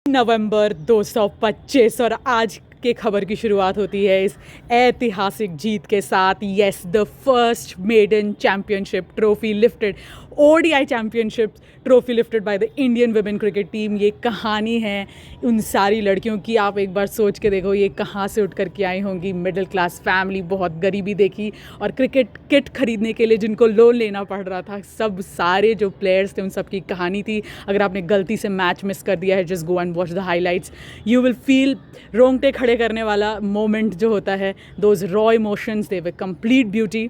नवंबर 225 और आज के खबर की शुरुआत होती है इस ऐतिहासिक जीत के साथ। Yes, the first maiden championship trophy lifted, ODI championship trophy lifted by the Indian women cricket team. ये कहानी है उन सारी लड़कियों की। आप एक बार सोच के देखो, ये कहाँ से उठ कर के आई होंगी। मिडिल क्लास फैमिली, बहुत गरीबी देखी, और क्रिकेट किट खरीदने के लिए जिनको लोन लेना पड़ रहा था, सब सारे जो प्लेयर्स थे उन सब की कहानी थी। अगर आपने गलती से मैच मिस कर दिया है, just go and watch the highlights, you will feel रोंगटे खड़े करने वाला मोमेंट जो होता है। Those raw emotions, they were complete beauty.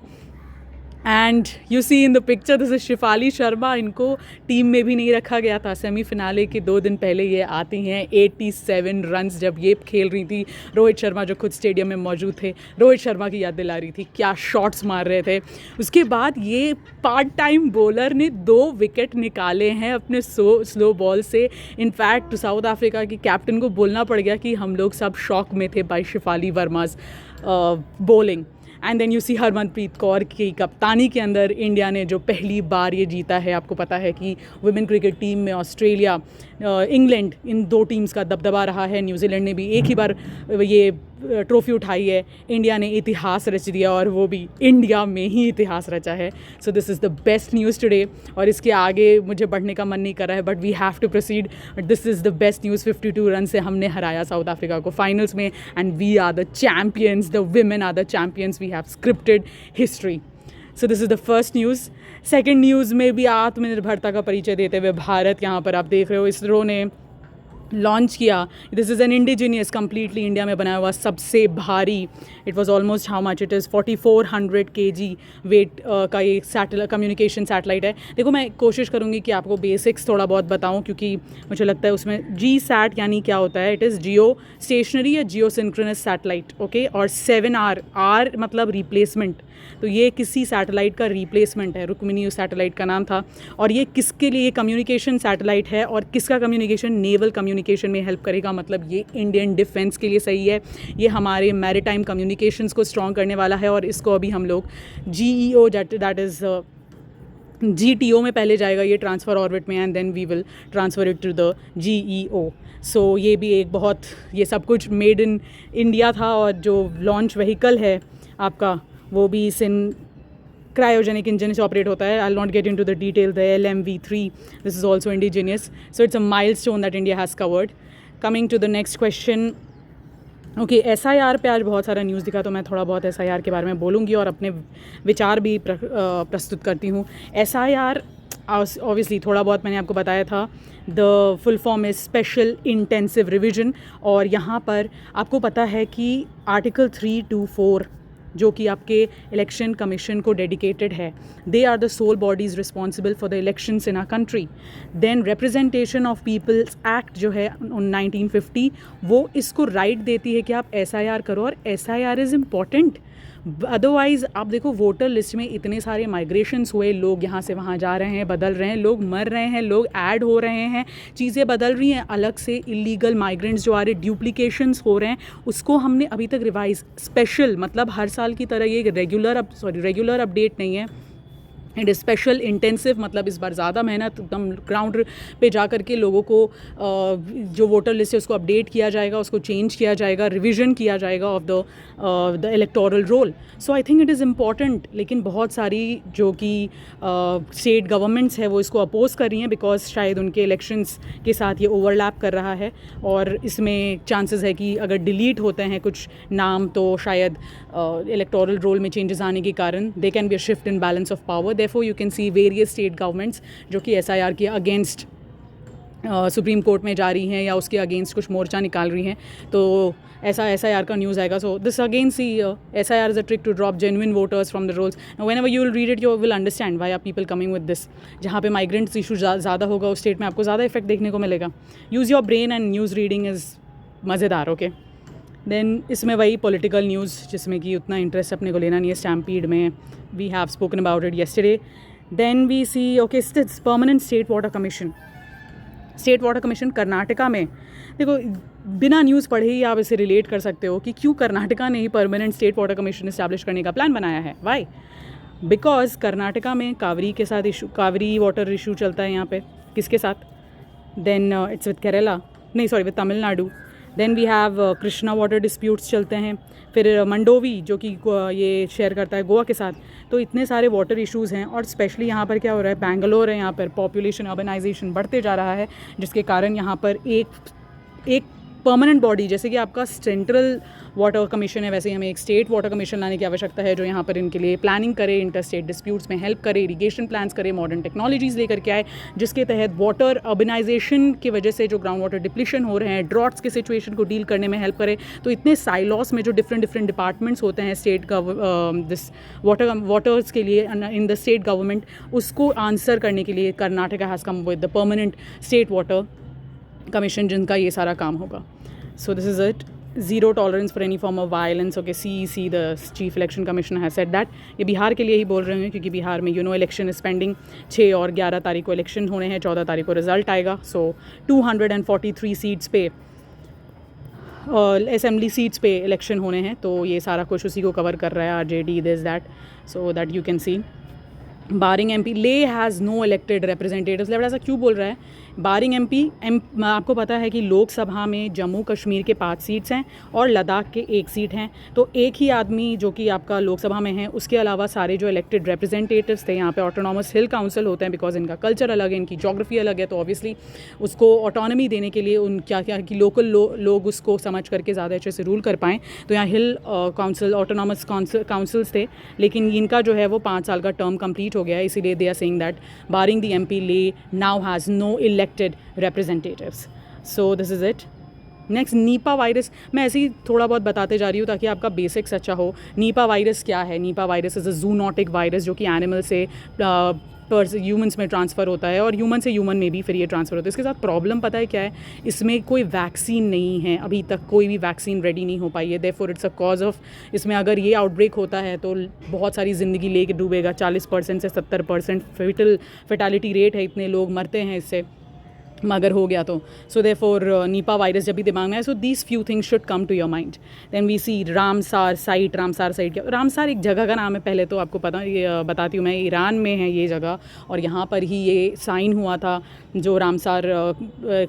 And you see in the picture, this is Shifali Sharma. इनको टीम में भी नहीं रखा गया था। सेमीफिनाले के 2 दिन पहले ये आती हैं। 87 रन्स जब ये खेल रही थी, रोहित शर्मा जो खुद स्टेडियम में मौजूद थे, रोहित शर्मा की याद दिला रही थी, क्या शॉट्स मार रहे थे। उसके बाद ये पार्ट टाइम बॉलर ने 2 विकेट निकाले हैं अपने स्लो बॉल से। इनफैक्ट साउथ अफ्रीका की कैप्टन को बोलना पड़ गया कि हम लोग सब शॉक में थे by Shafali Verma's bowling. And then you see Harmanpreet Kaur की कप्तानी के अंदर इंडिया ने जो पहली बार ये जीता है। आपको पता है कि वुमेन क्रिकेट टीम में ऑस्ट्रेलिया, इंग्लैंड, इन 2 टीम्स का दबदबा रहा है। न्यूजीलैंड ने भी एक ही बार ये ट्रॉफी उठाई है। इंडिया ने इतिहास रच दिया, और वो भी इंडिया में ही इतिहास रचा है। सो this is the best news today. और इसके आगे मुझे बढ़ने का मन नहीं कर रहा है, but we have to proceed. But this is the best news. 52 run से हमने हराया साउथ अफ्रीका को फाइनल्स में, and we are the champions, the women are the champions. We have scripted history. So this is the first news. Second news में भी आत्मनिर्भरता का परिचय देते हुए भारत, यहाँ पर आप देख रहे हो, इसरो ने लॉन्च किया। This is an indigenous, completely India में बनाया हुआ सबसे भारी, it was almost how much, it is 4400 kg weight का ये कम्युनिकेशन सैटेलाइट है। देखो, मैं कोशिश करूँगी कि आपको बेसिक्स थोड़ा बहुत बताऊँ, क्योंकि मुझे लगता है उसमें GSAT यानी क्या होता है। इट इज़ जियो स्टेशनरी या जियो सिंक्रोनस सैटेलाइट, ओके। और 7R, R मतलब रिप्लेसमेंट, तो ये किसी सैटेलाइट का रिप्लेसमेंट है। रुक्मिणी उस सैटेलाइट का नाम था। और ये किसके लिए कम्युनिकेशन सैटेलाइट है, और किसका कम्युनिकेशन, नेवल कम्युनिकेशन में हेल्प करेगा। मतलब ये इंडियन डिफेंस के लिए सही है। ये हमारे मैरीटाइम कम्युनिकेशंस को स्ट्रॉन्ग करने वाला है। और इसको अभी हम लोग GEO, दैट इज़ GTO में पहले जाएगा ये ट्रांसफ़र ऑर्बिट में, and then we will transfer it to the GEO। So ये भी एक बहुत, ये सब कुछ मेड इन इंडिया था। और जो लॉन्च व्हीकल है आपका, वो भी इस क्रायोजेनिक इंजन से ऑपरेट होता है। I will not get into the detail. The LMV3, this is also indigenous. So it's a milestone that India has covered. Coming to the next question, okay, SIR पे आज बहुत सारा news दिखा, तो मैं थोड़ा बहुत SIR के बारे में बोलूँगी और अपने विचार भी प्रस्तुत करती हूँ। SIR ऑब्वियसली थोड़ा बहुत मैंने आपको बताया था। The full form is special intensive revision. और यहाँ पर आपको पता है कि आर्टिकल 3 to 4 जो कि आपके इलेक्शन कमीशन को डेडिकेटेड है, they are the sole bodies responsible for the elections in our country. Then representation of people's act जो है 1950, वो इसको राइट देती है कि आप SIR करो। और SIR इज़ इम्पॉर्टेंट। अदरवाइज़ आप देखो, वोटर लिस्ट में इतने सारे माइग्रेशंस हुए, लोग यहाँ से वहाँ जा रहे हैं, बदल रहे हैं, लोग मर रहे हैं, लोग ऐड हो रहे हैं, चीज़ें बदल रही हैं, अलग से इलीगल माइग्रेंट्स जो आ रहे, ड्यूप्लिकेशंस हो रहे हैं, उसको हमने अभी तक रिवाइज, स्पेशल मतलब हर साल की तरह ये रेगुलर अपडेट नहीं है। इट इज़ स्पेशल इंटेंसिव, मतलब इस बार ज़्यादा मेहनत, एकदम ग्राउंड पे जा कर के लोगों को जो वोटर लिस्ट है उसको अपडेट किया जाएगा, उसको चेंज किया जाएगा, रिवीजन किया जाएगा of the electoral roll. So I think it is important. लेकिन बहुत सारी जो कि स्टेट गवर्नमेंट्स है वो इसको अपोज कर रही हैं, बिकॉज शायद उनके इलेक्शंस के साथ ये ओवरलैप कर रहा है। और इसमें चांसेस है कि अगर डिलीट होते हैं कुछ नाम, तो शायद इलेक्टोरल रोल में चेंजेस आने के कारण they can be a shift in balance of power. Therefore, you can see various state governments जो कि SIR के अगेंस्ट सुप्रीम कोर्ट में जा रही हैं, या उसके अगेंस्ट कुछ मोर्चा निकाल रही हैं। तो ऐसा SIR का न्यूज़ आएगा। So this again see SIR is a trick to drop genuine voters from the rolls. Whenever you will read it, you will understand why are people coming with this. जहाँ पे migrants issue ज़्यादा होगा उस state में आपको ज़्यादा effect देखने को मिलेगा। Use your brain, and news reading is मज़ेदार, ओके। देन इसमें वही पॉलिटिकल न्यूज़ जिसमें कि उतना इंटरेस्ट अपने को लेना नहीं है। स्टैम्पीड में we have spoken about it yesterday. Then we see, okay, permanent state water commission. State water commission Karnataka में, देखो बिना न्यूज़ पढ़े ही आप इसे रिलेट कर सकते हो कि क्यों कर्नाटका ने ही permanent state water commission establish करने का प्लान बनाया है। वाई? बिकॉज कर्नाटका में कावेरी के साथ कावेरी वाटर इशू चलता है यहाँ पे। किसके साथ? Then it's with Kerala. नहीं sorry with Tamil Nadu. Then we have Krishna water disputes चलते हैं, फिर मंडोवी जो कि ये शेयर करता है गोवा के साथ। तो इतने सारे वाटर इश्यूज़ हैं, और स्पेशली यहाँ पर क्या हो रहा है, बेंगलोर है, यहाँ पर पॉपुलेशन अर्बनाइजेशन बढ़ते जा रहा है, जिसके कारण यहाँ पर एक परमानेंट बॉडी जैसे कि आपका सेंट्रल वाटर कमीशन है, वैसे ही हमें एक स्टेट वाटर कमीशन लाने की आवश्यकता है, जो यहाँ पर इनके लिए प्लानिंग करे, इंटर स्टेट डिस्प्यूट्स में हेल्प करे, इरीगेशन प्लान्स करे, मॉडर्न टेक्नोलॉजीज़ लेकर के आए, जिसके तहत वाटर अर्बनाइजेशन की वजह से जो ग्राउंड वाटर डिप्लीशन हो रहे हैं, ड्रॉट्स के सिचुएशन को डील करने में हेल्प करे। तो इतने साइलॉस में जो डिफरेंट डिपार्टमेंट्स होते हैं स्टेट दिस वाटर्स के लिए इन द स्टेट गवर्नमेंट, उसको आंसर करने के लिए Karnataka has come with the permanent state water commission, जिनका ये सारा काम होगा। सो this is it, zero tolerance for any form of violence. Okay, CEC the chief election commissioner has said that. ये बिहार के लिए ही बोल रहे हैं, क्योंकि बिहार में इलेक्शन इज पेंडिंग। 6 और 11 तारीख को इलेक्शन होने हैं, 14 तारीख को रिजल्ट आएगा। सो 243 सीट्स पे असेंबली सीट्स पे इलेक्शन होने हैं, तो ये सारा कुछ उसी को कवर कर रहा है, RJD this that, so that you can see. Barring MP, Leh has no elected representatives. ऐसा क्यों बोल रहा है? बारिंग MP आपको पता है कि लोकसभा में जम्मू कश्मीर के 5 सीट्स हैं और लद्दाख के 1 सीट हैं। तो एक ही आदमी जो कि आपका लोकसभा में है, उसके अलावा सारे जो इलेक्टेड रिप्रेजेंटेटिव्स थे, यहाँ पे ऑटोनॉमस हिल काउंसिल होते हैं, बिकॉज इनका कल्चर अलग है, इनकी जोग्राफी अलग है, तो ऑब्वियसली उसको ऑटोनॉमी देने के लिए उन क्या कि लोकल लोग उसको समझ करके ज़्यादा अच्छे से रूल कर पाएँ। तो यहाँ हिल काउंसिल, ऑटोनॉमस काउंसिल्स थे, लेकिन इनका जो है वो 5 साल का टर्म कंप्लीट हो गया है, इसीलिए they are saying that barring the MP, Leh now has no elected representatives. So this is it. Next, Nipah virus. मैं ऐसे ही थोड़ा बहुत बताते जा रही हूँ ताकि आपका बेसिक्स अच्छा हो। नीपा वायरस क्या है? Nipah virus is a zoonotic virus, जो कि एनिमल से ह्यूमन्स में ट्रांसफ़र होता है, और ह्यूमन से ह्यूमन में भी फिर ये ट्रांसफ़र होता है। इसके साथ प्रॉब्लम पता है क्या है? इसमें कोई वैक्सीन नहीं है, अभी तक कोई भी वैक्सीन रेडी नहीं हो पाई है। Therefore it's a cause of, इसमें अगर ये आउटब्रेक होता है तो बहुत सारी ज़िंदगी लेके डूबेगा। 40% से 70% फेटालिटी रेट है, इतने लोग मरते हैं इससे अगर हो गया तो। सो देयरफॉर नीपा वायरस जब भी दिमाग में है, so these few things should come to your mind. Then we see Ramsar site. Ramsar site क्या? रामसार एक जगह का नाम है, पहले तो आपको पता, ये बताती हूँ मैं, ईरान में है ये जगह, और यहाँ पर ही ये साइन हुआ था जो रामसार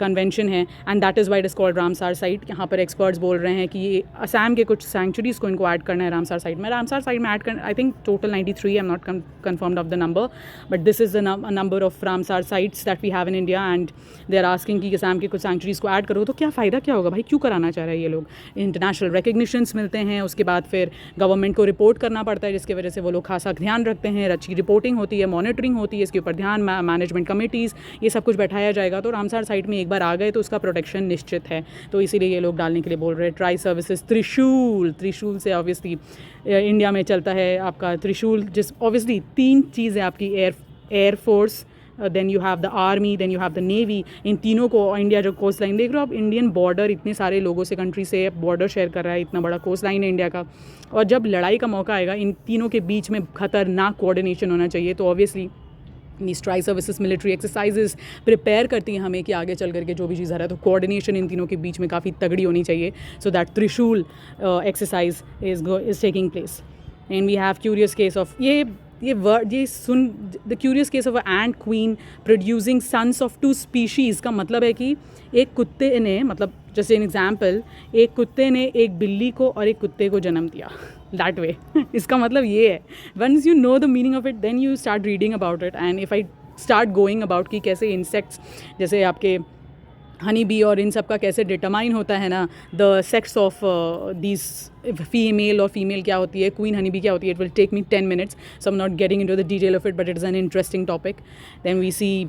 कन्वेंशन है, and that is why it is called Ramsar site. यहाँ पर एक्सपर्ट्स बोल रहे हैं कि असम के कुछ सेंचुरीज़ को इनको ऐड करना है रामसार साइट में। रामसार साइट में ऐड करना, I think total 93, I am not confirmed of the number, but this is a number of Ramsar sites that we have in India, and they are asking कि असम के कुछ centuries को add करो। तो क्या फ़ायदा क्या होगा भाई? क्यों कराना चाह रहे हैं ये लोग? इंटरनेशनल रिकग्निशंस मिलते हैं, उसके बाद फिर गवर्नमेंट को रिपोर्ट करना पड़ता है, जिसकी वजह से वो लोग खासा ध्यान रखते हैं, अच्छी रिपोर्टिंग होती है, मॉनिटरिंग होती है, इसके ऊपर ध्यान, मैनेजमेंट कमेटीज़, ये सब कुछ बैठाया जाएगा। तो रामसार साइट में एक बार आ गए तो उसका प्रोटेक्शन निश्चित है, तो इसीलिए ये लोग डालने के लिए बोल रहे हैं। ट्राई सर्विसेज त्रिशूल से ऑब्वियसली इंडिया में चलता है आपका त्रिशूल, जिस ऑब्वियसली 3 चीज़ है आपकी, air force, then you have the army, then you have the navy. इन तीनों को इंडिया जो कोस्ट लाइन देख रहे हो आप, इंडियन बॉर्डर इतने सारे लोगों से, कंट्री से बॉर्डर शेयर कर रहा है, इतना बड़ा कोस्ट लाइन है इंडिया का, और जब लड़ाई का मौका आएगा इन तीनों के बीच में खतरनाक कोऑर्डिनेशन होना चाहिए। तो obviously tri services military exercises prepare करती हैं हमें कि आगे चल करके जो भी चीज़ आ रहा है, तो कोऑर्डिनेशन इन तीनों के बीच में काफ़ी तगड़ी होनी चाहिए। So that Trishul exercise is taking place. And we have curious case of ये सुन, the curious case of a ant queen producing sons of 2 species का मतलब है कि एक कुत्ते ने, मतलब जैसे एन एग्जाम्पल, एक कुत्ते ने एक बिल्ली को और एक कुत्ते को जन्म दिया, दैट वे। इसका मतलब ये है, once you know the meaning of it, then you start reading about it. And if I start going about कि कैसे इंसेक्ट्स, जैसे आपके हनी बी और इन सब का कैसे डिटरमाइन होता है ना, the sex of these female, और फीमेल क्या होती है, क्वीन हनी बी क्या होती है, it will take me 10 minutes, so I am not getting into the detail of it, but it is an interesting topic. Then we see,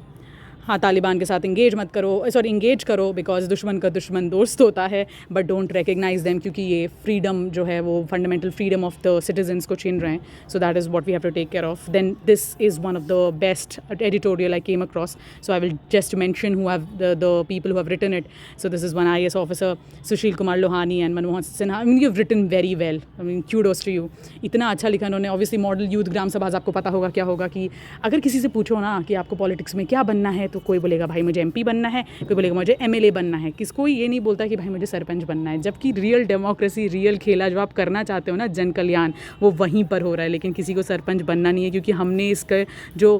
हाँ, तालिबान के साथ इंगेज करो बिकॉज दुश्मन का दुश्मन दोस्त होता है, बट डोंट रिकग्नाइज देम, क्योंकि ये फ्रीडम जो है वो fundamental freedom of the citizens को छीन रहे हैं। So that is what we have to take care of. Then this is one of the best editorial I came across, so I will just mention who have the people who have written it. So this is one IAS officer Sushil Kumar Lohani and Manmohan Sinha. I mean you have written very well, I mean kudos to you, इतना अच्छा लिखा उन्होंने। Obviously model youth ग्राम सभा, आपको पता होगा क्या होगा कि अगर किसी से पूछो ना कि आपको पॉलिटिक्स में क्या बनना है, तो कोई बोलेगा भाई मुझे MP बनना है, कोई बोलेगा मुझे MLA बनना है, किसको ये नहीं बोलता कि भाई मुझे सरपंच बनना है। जबकि रियल डेमोक्रेसी, रियल खेला जो आप करना चाहते हो ना, जन कल्याण, वो वहीं पर हो रहा है, लेकिन किसी को सरपंच बनना नहीं है, क्योंकि हमने इसका जो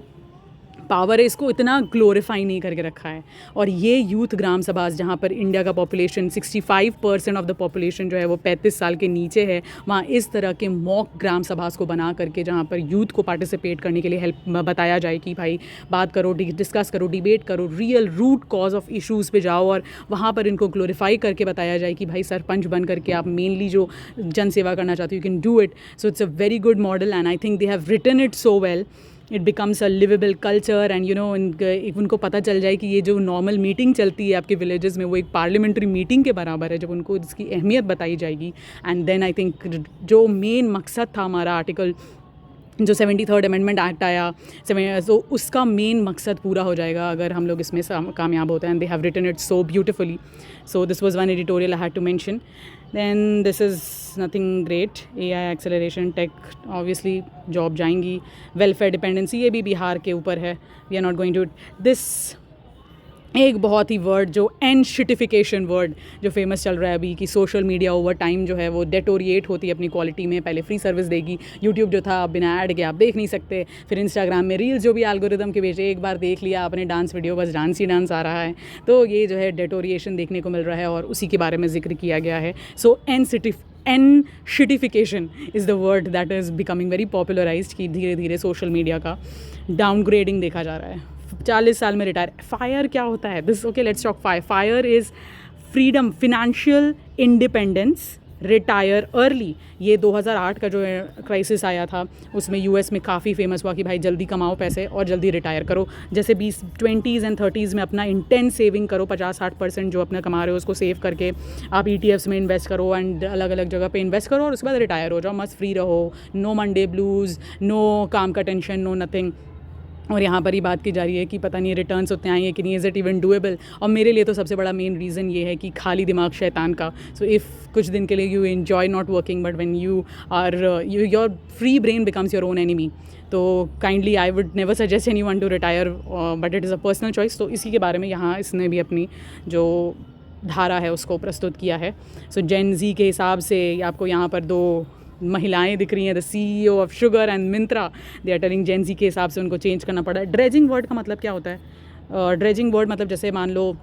पावर है इसको इतना ग्लोरीफाई नहीं करके रखा है। और ये यूथ ग्राम सभा जहाँ पर इंडिया का पॉपुलेशन 65% ऑफ द पॉपुलेशन जो है वो 35 साल के नीचे है, वहाँ इस तरह के मॉक ग्राम सभा को बना करके जहाँ पर यूथ को पार्टिसिपेट करने के लिए हेल्प बताया जाए कि भाई बात करो, डिस्कस करो, डिबेट करो, real root cause of issues पे जाओ और वहाँ पर इनको ग्लोरीफाई करके बताया जाए कि भाई सरपंच बन करके आप मेनली जो जन सेवा करना चाहते हो you can do it. So it's a very good model and I think they have written it so well. It becomes a livable culture and उनको पता चल जाए कि ये जो नॉर्मल मीटिंग चलती है आपके विलेजेस में वो एक पार्लियामेंट्री मीटिंग के बराबर है, जब उनको इसकी अहमियत बताई जाएगी। एंड देन आई थिंक जो मेन मकसद था हमारा आर्टिकल जो 73rd अमेंडमेंट एक्ट आया, तो उसका मेन मकसद पूरा हो जाएगा अगर हम लोग इसमें कामयाब होते हैं। They have written it so beautifully. So this was one editorial I had to mention. Then this is nothing great, AI acceleration tech, obviously job जाएंगी। वेलफेयर डिपेंडेंसी, ये भी बिहार के ऊपर है। We are not going to this. एक बहुत ही word जो एनशिटिफिकेशन word जो फेमस चल रहा है अभी, कि सोशल मीडिया ओवर टाइम जो है वो डेटोरिएट होती है अपनी क्वालिटी में। पहले फ्री सर्विस देगी, यूट्यूब जो था बिना ऐड के आप देख नहीं सकते, फिर इंस्टाग्राम में रील्स जो भी एल्गोरिदम के भेजे, एक बार देख लिया आपने डांस वीडियो, बस डांस ही डांस आ रहा है। तो ये जो है डेटोरिएशन देखने को मिल रहा है और उसी के बारे में जिक्र किया गया है। So enshittification is the word that is becoming very popularized, कि धीरे धीरे सोशल मीडिया का डाउनग्रेडिंग देखा जा रहा है। 40 साल में रिटायर। फायर क्या होता है? This okay, let's talk fire. Fire is freedom, financial independence, retire early. ये 2008 का जो क्राइसिस आया था उसमें US में काफ़ी फेमस हुआ कि भाई जल्दी कमाओ पैसे और जल्दी रिटायर करो। जैसे 20s and 30s में अपना इंटेंस सेविंग करो, 50-60% जो अपना कमा रहे हो उसको सेव करके आप ETFs में इन्वेस्ट करो एंड अलग अलग जगह पे इन्वेस्ट करो और उसके बाद रिटायर हो जाओ, मस्त फ्री रहो, नो मंडे ब्लूज़, नो काम का टेंशन, नो नथिंग। और यहाँ पर ही बात की जा रही है कि पता नहीं रिटर्न्स उतने आएंगे कि नहीं, इज़ इट इवन डूएबल। और मेरे लिए तो सबसे बड़ा मेन रीज़न ये है कि खाली दिमाग शैतान का। सो इफ़ कुछ दिन के लिए you enjoy not working, but when you are your free brain becomes your own enemy. तो kindly I would never suggest anyone to retire, but it is a personal choice. तो इसी के बारे में यहाँ इसने भी अपनी जो धारा है उसको प्रस्तुत किया है। सो जेन ज़ी के हिसाब से आपको यहाँ पर 2 महिलाएं दिख रही हैं, the CEO of Sugar and Myntra. They are telling gen Z के हिसाब से उनको चेंज करना पड़ा है। ड्रेजिंग वर्ड का मतलब क्या होता है? ड्रेजिंग वर्ड मतलब जैसे मान लो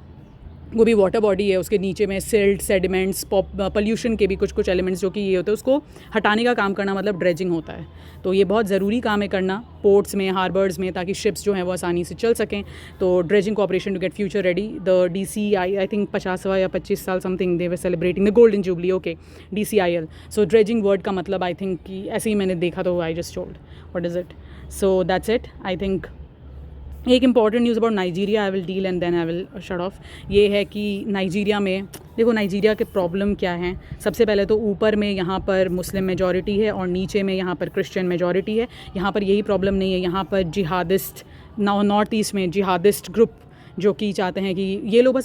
वो भी वाटर बॉडी है, उसके नीचे में सिल्ट, सेडिमेंट्स, पॉल्यूशन के भी कुछ एलिमेंट्स जो कि ये होते हैं उसको हटाने का काम करना मतलब ड्रेजिंग होता है। तो ये बहुत ज़रूरी काम है करना पोर्ट्स में, हार्बर्स में, ताकि शिप्स जो हैं वो आसानी से चल सकें। तो dredging corporation to get future ready. The DCI I think 50वां या 25 साल something they were celebrating the golden jubilee. Okay, DCIL। So dredging word का मतलब आई थिंक कि ऐसे ही मैंने देखा तो I just told what is it. So that's it. I think एक important news about Nigeria I will deal and then I will shut off. ये है कि नाइजीरिया में देखो, नाइजीरिया के प्रॉब्लम क्या हैं। सबसे पहले तो ऊपर में यहाँ पर मुस्लिम मेजॉरिटी है और नीचे में यहाँ पर क्रिश्चियन मेजॉरिटी है। यहाँ पर यही प्रॉब्लम नहीं है, यहाँ पर जिहादिस्ट, नॉर्थ ईस्ट में जिहादिस्ट ग्रुप जो कि चाहते हैं कि ये लोग बस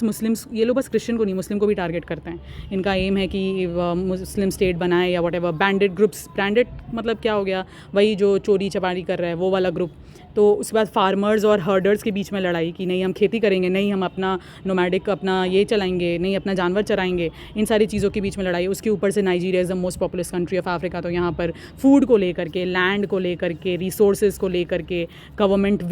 क्रिश्चियन को नहीं, मुस्लिम को भी टारगेट करते हैं। इनका एम है कि मुस्लिम स्टेट बनाए या वट एवर। बैंडेड ग्रुप्स, ब्रांडेड मतलब क्या हो गया, वही जो चोरी चपारी कर रहा है वो वाला ग्रुप। तो उसके बाद फार्मर्स और हर्डर्स के बीच में लड़ाई कि नहीं हम खेती करेंगे, नहीं हम अपना नोमैडिक अपना ये चलाएंगे, नहीं अपना जानवर चराएंगे, इन सारी चीज़ों के बीच में लड़ाई। उसके ऊपर से Nigeria is the most populous country of Africa. तो यहाँ पर फूड को लेकर के, लैंड को लेकर के, रिसोर्सेज को लेकर के, गवर्नेंस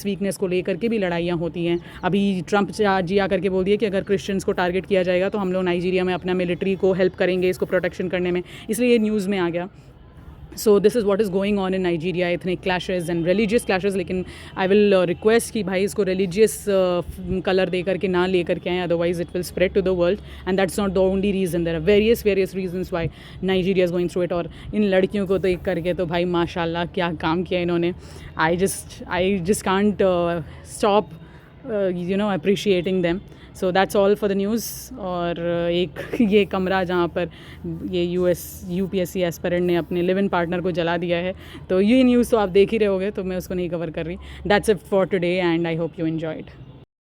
वीकनेस को लेकर के भी लड़ाइयाँ होती हैं। अभी ट्रंप जी आकर के बोल दिए कि अगर क्रिश्चियंस को टारगेट किया जाएगा तो हम लोग नाइजीरिया में अपना मिलिट्री को हेल्प करेंगे इसको प्रोटेक्शन करने में, इसलिए ये न्यूज़ में आ गया। सो this is what is going on in Nigeria, इतने क्लैशेज़ एंड रिलीजियस क्लैशेज़। लेकिन आई विल रिक्वेस्ट कि भाई इसको रिलीजियस कलर दे करके ना ले करके आएँ, otherwise it will spread to the world and that's not the only reason. There are various reasons why Nigeria is going through it. और इन लड़कियों को देख करके तो भाई माशाल्लाह क्या काम किया इन्होंने। I just can't stop appreciating them. So that's all for the news. और एक ये कमरा जहाँ पर ये UPSC एस्पिरेंट ने अपने लिव इन पार्टनर को जला दिया है, तो ये न्यूज़ तो आप देख ही रहे होगे, तो मैं उसको नहीं कवर कर रही। That's it for today and I hope you enjoyed.